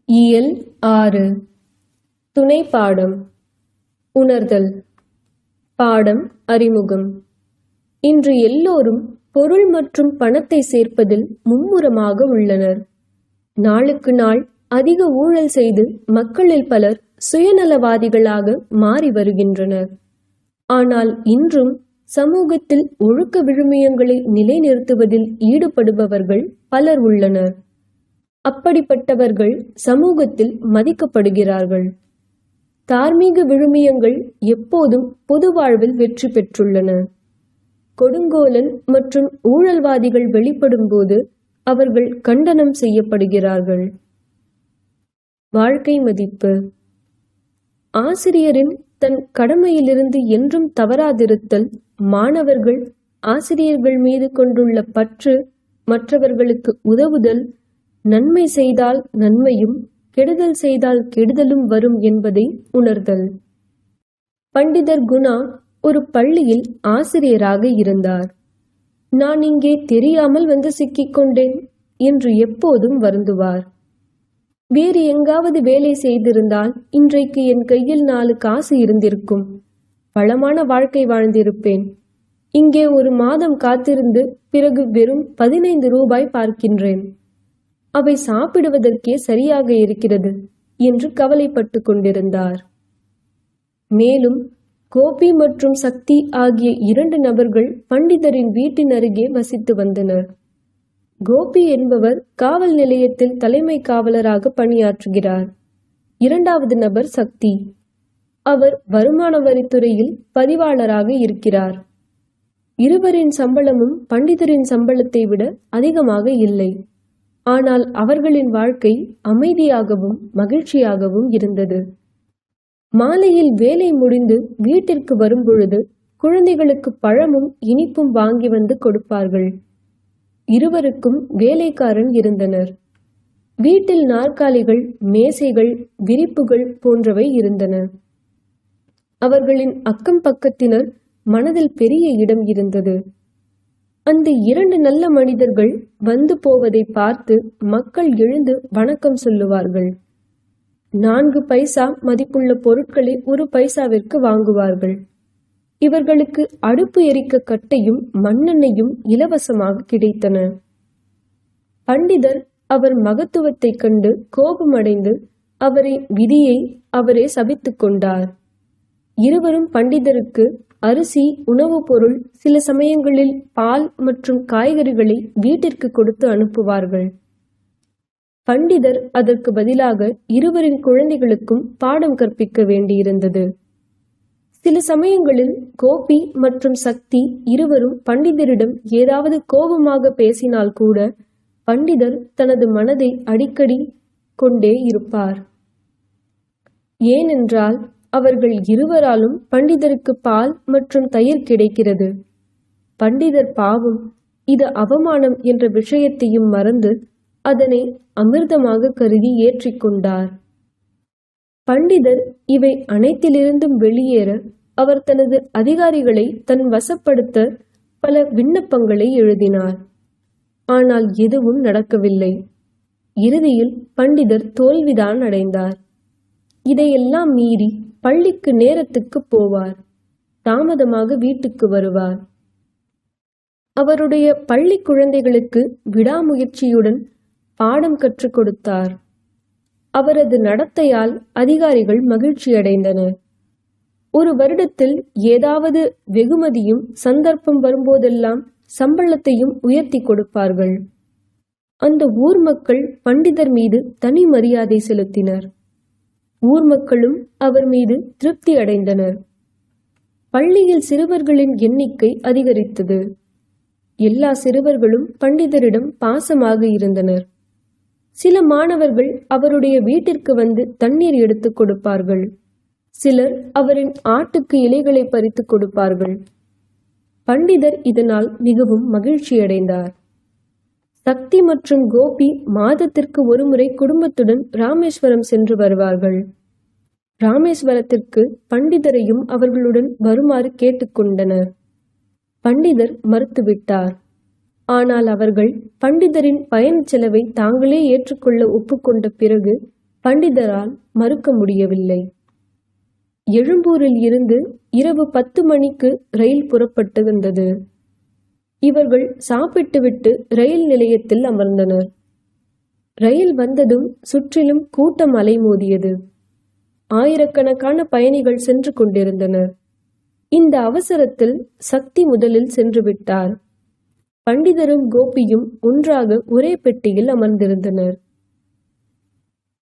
இயல் 6 துணை பாடம் உணர்தல். பாடம் அறிமுகம். இன்று எல்லோரும் பொருள் மற்றும் பணத்தை சேர்ப்பதில் மும்முரமாக உள்ளனர். நாளுக்கு நாள் அதிக ஊழல் செய்து மக்களில் பலர் சுயநலவாதிகளாக மாறி வருகின்றனர். ஆனால் இன்றும் சமூகத்தில் ஒழுக்க விழுமியங்களை நிலைநிறுத்துவதில் ஈடுபடுபவர்கள் பலர் உள்ளனர். அப்படிப்பட்டவர்கள் சமூகத்தில் மதிக்கப்படுகிறார்கள். தார்மீக விழுமியங்கள் எப்போதும் பொது வாழ்வில் வெற்றி பெற்றுள்ளன. கொடுங்கோலன் மற்றும் ஊழல்வாதிகள் வெளிப்படும் போது அவர்கள் கண்டனம் செய்யப்படுகிறார்கள். வாழ்க்கை மதிப்பு. ஆசிரியரின் தன் கடமையிலிருந்து என்றும் தவறாதிருத்தல், மாணவர்கள் ஆசிரியர்கள் மீது கொண்டுள்ள பற்று, மற்றவர்களுக்கு உதவுதல், நன்மை செய்தால் நன்மையும் கெடுதல் செய்தால் கெடுதலும் வரும் என்பதை உணர்தல். பண்டிதர் குணா ஒரு பள்ளியில் ஆசிரியராக இருந்தார். நான் இங்கே தெரியாமல் வந்து சிக்கிக்கொண்டேன் என்று எப்போதும் வருந்துவார். வேறு எங்காவது வேலை செய்திருந்தால் இன்றைக்கு என் கையில் 4 காசு இருந்திருக்கும், வளமான வாழ்க்கை வாழ்ந்திருப்பேன். இங்கே ஒரு மாதம் காத்திருந்து பிறகு வெறும் 15 ரூபாய் பார்க்கின்றேன். அவை சாப்பிடுவதற்கே சரியாக இருக்கிறது என்று கவலைப்பட்டு கொண்டிருந்தார். மேலும் கோபி மற்றும் சக்தி ஆகிய 2 நபர்கள் பண்டிதரின் வீட்டின் அருகே வசித்து வந்தனர். கோபி என்பவர் காவல் நிலையத்தில் தலைமை காவலராக பணியாற்றுகிறார். 2வது நபர் சக்தி. அவர் வருமான வரித்துறையில் பதிவாளராக இருக்கிறார். இருவரின் சம்பளமும் பண்டிதரின் சம்பளத்தை விட அதிகமாக இல்லை. ஆனால் அவர்களின் வாழ்க்கை அமைதியாகவும் மகிழ்ச்சியாகவும் இருந்தது. மாலையில் வேலை முடிந்து வீட்டிற்கு வரும்பொழுது குழந்தைகளுக்கு பழமும் இனிப்பும் வாங்கி வந்து கொடுப்பார்கள். இருவருக்கும் வேலைக்காரன் இருந்தனர். வீட்டில் நாற்காலிகள், மேசைகள், விரிப்புகள் போன்றவை இருந்தன. அவர்களின் அக்கம் பக்கத்தினர் மனதில் பெரிய இடம் இருந்தது. அந்த 2 நல்ல மனிதர்கள் வந்து போவதை பார்த்து மக்கள் எழுந்து வணக்கம் சொல்லுவார்கள். 4 பைசா மதிப்புள்ள பொருட்களை 1 பைசாவிற்கு வாங்குவார்கள். இவர்களுக்கு அடுப்பு எரிக்க கட்டையும் மண்ணெண்ணையும் இலவசமாக கிடைத்தன. பண்டிதர் அவர் மகத்துவத்தை கண்டு கோபமடைந்து விதியை அவரே சபித்துக் கொண்டார். இருவரும் பண்டிதருக்கு அரிசி, உணவுப் பொருள், சில சமயங்களில் பால் மற்றும் காய்கறிகளை வீட்டிற்கு கொடுத்து அனுப்புவார்கள். பண்டிதர் அதற்கு பதிலாக இருவரின் குழந்தைகளுக்கும் பாடம் கற்பிக்க வேண்டியிருந்தது. சில சமயங்களில் கோபி மற்றும் சக்தி இருவரும் பண்டிதரிடம் ஏதாவது கோபமாக பேசினால் கூட பண்டிதர் தனது மனதை அடிக்கடி கொண்டே இருப்பார். ஏனென்றால் அவர்கள் இருவராலும் பண்டிதருக்கு பால் மற்றும் தயிர் கிடைக்கிறது. பண்டிதர் பாவம், இது அவமானம் என்ற விஷயத்தையும் மறந்து அதனை அமிர்தமாக கருதி ஏற்றிக்கொண்டார். பண்டிதர் இவை அனைத்திலிருந்தும் வெளியேற அவர் தனது அதிகாரிகளை தன் வசப்படுத்த பல விண்ணப்பங்களை எழுதினார். ஆனால் எதுவும் நடக்கவில்லை. இறுதியில் பண்டிதர் தோல்விதான் அடைந்தார். இதையெல்லாம் மீறி பள்ளிக்கு நேரத்துக்கு போவார். தாமதமாக வீட்டுக்கு வருவார். அவருடைய பள்ளி குழந்தைகளுக்கு விடாமுயற்சியுடன் பாடம் கற்றுக் கொடுத்தார். அவரது நடத்தையால் அதிகாரிகள் மகிழ்ச்சியடைந்தனர். ஒரு வருடத்தில் ஏதாவது வெகுமதியும் சந்தர்ப்பம் வரும்போதெல்லாம் சம்பளத்தையும் உயர்த்தி கொடுப்பார்கள். அந்த ஊர் மக்கள் பண்டிதர் மீது தனி மரியாதை செலுத்தினர். ஊர் மக்களும் அவர் மீது திருப்தி அடைந்தனர். பள்ளியில் சிறுவர்களின் எண்ணிக்கை அதிகரித்தது. எல்லா சிறுவர்களும் பண்டிதரிடம் பாசமாக இருந்தனர். சில மாணவர்கள் அவருடைய வீட்டிற்கு வந்து தண்ணீர் எடுத்துக் கொடுப்பார்கள். சிலர் அவரின் ஆட்டுக்கு இலைகளை பறித்து கொடுப்பார்கள். பண்டிதர் இதனால் மிகவும் மகிழ்ச்சியடைந்தார். சக்தி மற்றும் கோபி மாதத்திற்கு ஒருமுறை குடும்பத்துடன் ராமேஸ்வரம் சென்று வருவார்கள். ராமேஸ்வரத்திற்கு பண்டிதரையும் அவர்களுடன் வருமாறு கேட்டுக்கொண்டனர். பண்டிதர் மறுத்துவிட்டார். ஆனால் அவர்கள் பண்டிதரின் பயண செலவை தாங்களே ஏற்றுக்கொள்ள ஒப்புக்கொண்ட பிறகு பண்டிதரால் மறுக்க முடியவில்லை. எழும்பூரில் இருந்து இரவு 10 மணிக்கு ரயில் புறப்பட்டு வந்தது. இவர்கள் சாப்பிட்டுவிட்டு ரயில் நிலையத்தில் அமர்ந்தனர். ரயில் வந்ததும் சுற்றிலும் கூட்டம் அலைமோதியது. ஆயிரக்கணக்கான பயணிகள் சென்று கொண்டிருந்தனர். இந்த அவசரத்தில் சக்தி முதலில் சென்று விட்டார். பண்டிதரும் கோபியும் ஒன்றாக ஒரே பெட்டியில் அமர்ந்திருந்தனர்.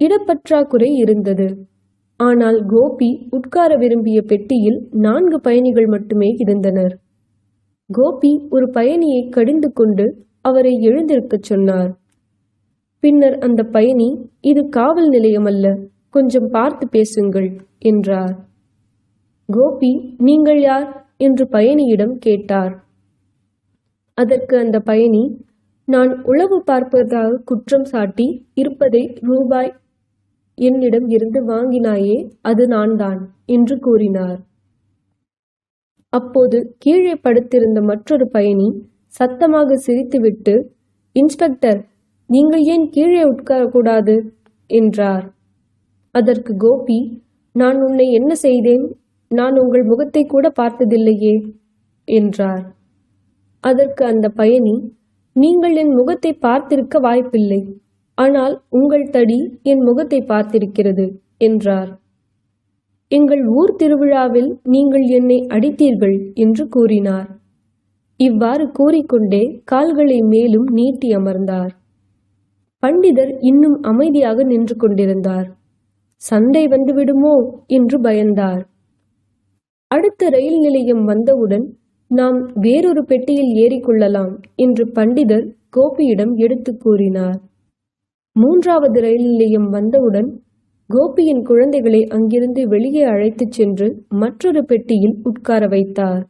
இடப்பற்றாக்குறை இருந்தது. ஆனால் கோபி உட்கார விரும்பிய பெட்டியில் 4 பயணிகள் மட்டுமே இருந்தனர். கோபி ஒரு பயணியை கடிந்து கொண்டு அவரை எழுந்திருக்கச் சொன்னார். பின்னர் அந்த பயணி, இது காவல் நிலையம் அல்ல, கொஞ்சம் பார்த்து பேசுங்கள் என்றார். கோபி, நீங்கள் யார் என்று பயணியிடம் கேட்டார். அதற்கு அந்த பயணி, நான் உளவு பார்ப்பதாக குற்றம் சாட்டி இருப்பதை ரூபாய் என்னிடம் இருந்து வாங்கினாயே, அது நான்தான் என்று கூறினார். அப்போது கீழே படுத்திருந்த மற்றொரு பயணி சத்தமாக சிரித்துவிட்டு, இன்ஸ்பெக்டர், நீங்கள் ஏன் கீழே உட்காரக்கூடாது என்றார். அதற்கு கோபி, நான் உன்னை என்ன செய்தேன்? நான் உங்கள் முகத்தை கூட பார்த்ததில்லையே என்றார். அதற்கு அந்த பயணி, நீங்கள் என் முகத்தை பார்த்திருக்க வாய்ப்பில்லை, ஆனால் உங்கள் தடி என் முகத்தை பார்த்திருக்கிறது என்றார். எங்கள் ஊர் திருவிழாவில் நீங்கள் என்னை அடித்தீர்கள் என்று கூறினார். இவ்வாறு கூறிக்கொண்டே கால்களை மேலும் நீட்டி அமர்ந்தார். பண்டிதர் இன்னும் அமைதியாக நின்று கொண்டிருந்தார். சண்டை வந்துவிடுமோ என்று பயந்தார். அடுத்த ரயில் நிலையம் வந்தவுடன் நாம் வேறொரு பெட்டியில் ஏறிக்கொள்ளலாம் என்று பண்டிதர் கோபியிடம் எடுத்து கூறினார். 3வது ரயில் நிலையம் வந்தவுடன் கோபியின் குழந்தைகளை அங்கிருந்து வெளியே அழைத்துச் சென்று மற்றொரு பெட்டியில் உட்கார வைத்தார்.